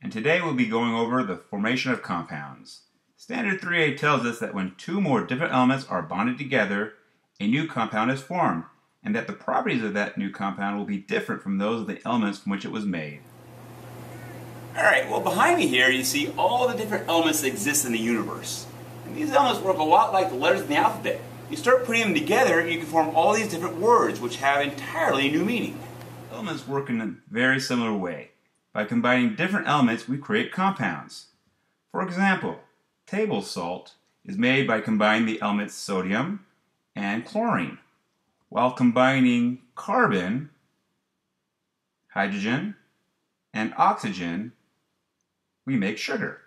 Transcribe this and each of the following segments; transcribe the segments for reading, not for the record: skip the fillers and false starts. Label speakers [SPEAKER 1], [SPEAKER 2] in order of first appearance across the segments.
[SPEAKER 1] and today we'll be going over the formation of compounds. Standard 3A tells us that when two or more different elements are bonded together, a new compound is formed, and that the properties of that new compound will be different from those of the elements from which it was made.
[SPEAKER 2] Alright, well behind me here you see all the different elements that exist in the universe. And these elements work a lot like the letters in the alphabet. You start putting them together and you can form all these different words which have entirely new meaning.
[SPEAKER 1] Elements work in a very similar way. By combining different elements, we create compounds. For example, table salt is made by combining the elements sodium and chlorine, while combining carbon, hydrogen, and oxygen, we make sugar.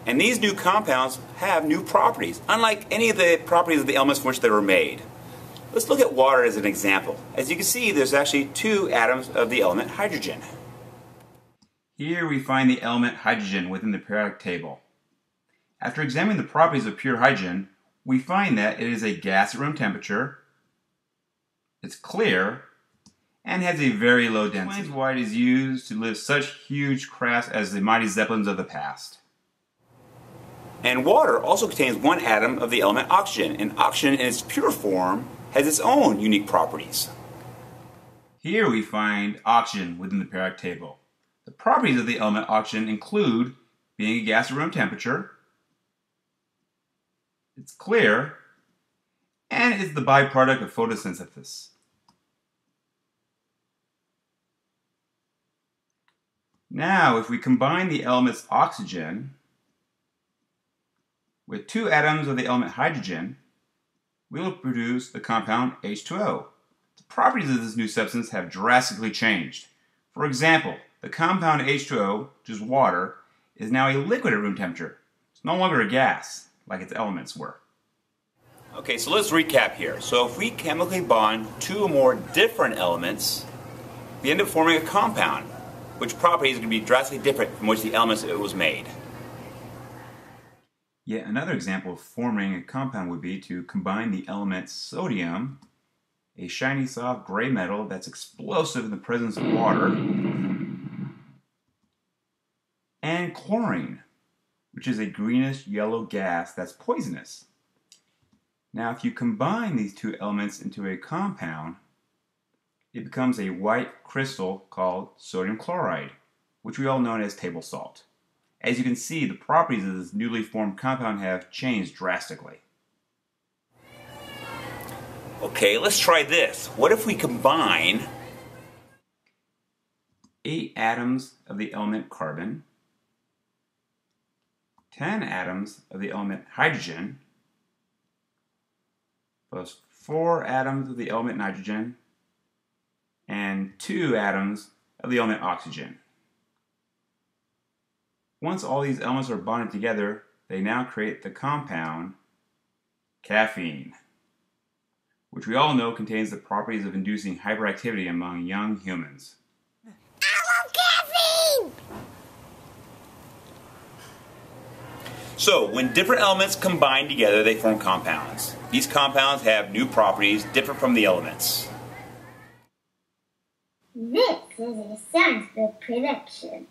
[SPEAKER 2] And these new compounds have new properties, unlike any of the properties of the elements from which they were made. Let's look at water as an example. As you can see, there's actually two atoms of the element hydrogen.
[SPEAKER 1] Here we find the element hydrogen within the periodic table. After examining the properties of pure hydrogen, we find that it is a gas at room temperature, it's clear, and has a very low density. This explains why it is used to lift such huge crafts as the mighty zeppelins of the past.
[SPEAKER 2] And water also contains one atom of the element oxygen, and oxygen in its pure form has its own unique properties.
[SPEAKER 1] Here we find oxygen within the periodic table. The properties of the element oxygen include being a gas at room temperature, it's clear, and is the byproduct of photosynthesis. Now, if we combine the elements oxygen with two atoms of the element hydrogen, we will produce the compound H2O. The properties of this new substance have drastically changed. For example, the compound H2O, which is water, is now a liquid at room temperature. It's no longer a gas, like its elements were.
[SPEAKER 2] Okay, so let's recap here. So if we chemically bond two or more different elements, we end up forming a compound, which properties are going to be drastically different from which the elements it was made.
[SPEAKER 1] Yet another example of forming a compound would be to combine the element sodium, a shiny soft gray metal that's explosive in the presence of water, and chlorine, which is a greenish yellow gas that's poisonous. Now if you combine these two elements into a compound, it becomes a white crystal called sodium chloride, which we all know as table salt. As you can see, the properties of this newly formed compound have changed drastically.
[SPEAKER 2] Okay, let's try this. What if we combine
[SPEAKER 1] 8 atoms of the element carbon, 10 atoms of the element hydrogen, plus 4 atoms of the element nitrogen, and 2 atoms of the element oxygen. Once all these elements are bonded together, they now create the compound caffeine, which we all know contains the properties of inducing hyperactivity among young humans.
[SPEAKER 3] I love caffeine!
[SPEAKER 2] So, when different elements combine together, they form compounds. These compounds have new properties different from the elements.
[SPEAKER 3] This is a science book production.